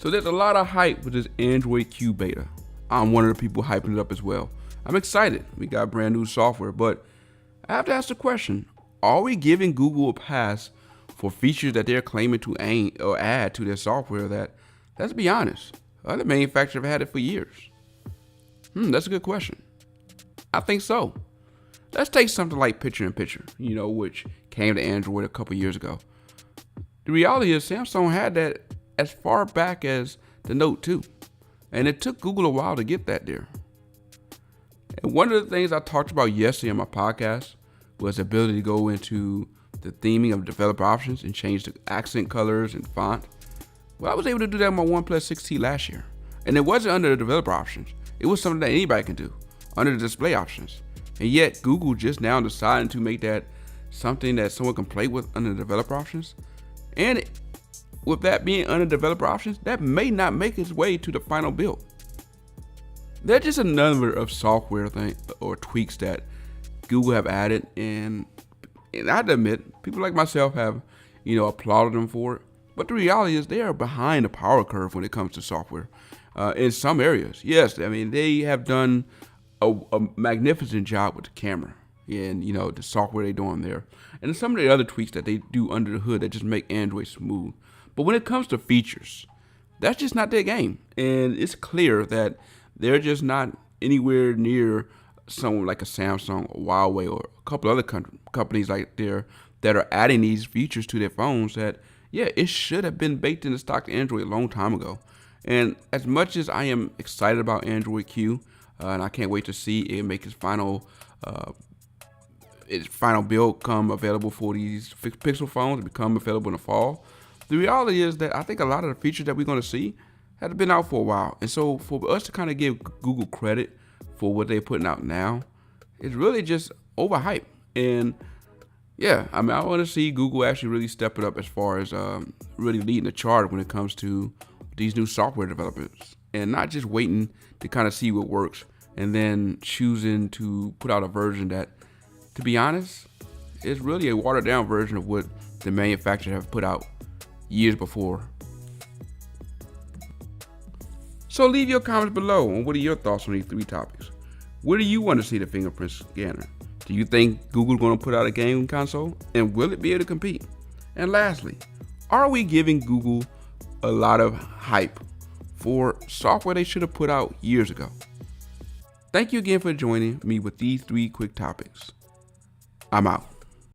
So there's a lot of hype with this Android Q beta. I'm one of the people hyping it up as well. I'm excited. We got brand new software, but I have to ask the question, are we giving Google a pass for features that they're claiming to add to their software that, let's be honest, other manufacturers have had it for years? That's a good question. I think so. Let's take something like picture-in-picture, which came to Android a couple years ago. The reality is Samsung had that as far back as the Note 2, and it took Google a while to get that there. And one of the things I talked about yesterday on my podcast was the ability to go into the theming of developer options and change the accent colors and font. Well, I was able to do that on my OnePlus 6T last year. And it wasn't under the developer options. It was something that anybody can do under the display options. And yet Google just now decided to make that something that someone can play with under the developer options. And with that being under developer options, that may not make its way to the final build. They're just a number of software or tweaks that Google have added, and I have to admit, people like myself have, applauded them for it. But the reality is they are behind the power curve when it comes to software. In some areas, yes, they have done a magnificent job with the camera and, the software they're doing there. And some of the other tweaks that they do under the hood that just make Android smooth. But when it comes to features, that's just not their game. And it's clear that they're just not anywhere near someone like a Samsung or Huawei or a couple other companies like there that are adding these features to their phones that, it should have been baked into stock Android a long time ago. And as much as I am excited about Android Q, and I can't wait to see it make its final build come available for these Pixel phones and become available in the fall, the reality is that I think a lot of the features that we're going to see have been out for a while. And so for us to kind of give Google credit for what they're putting out now, it's really just overhyped. And I want to see Google actually really step it up as far as really leading the charge when it comes to these new software developers, and not just waiting to kind of see what works and then choosing to put out a version that, to be honest, is really a watered down version of what the manufacturers have put out years before. So leave your comments below on what are your thoughts on these three topics. Where do you want to see the fingerprint scanner? Do you think Google's going to put out a game console? And will it be able to compete? And lastly, are we giving Google a lot of hype for software they should have put out years ago? Thank you again for joining me with these three quick topics. I'm out.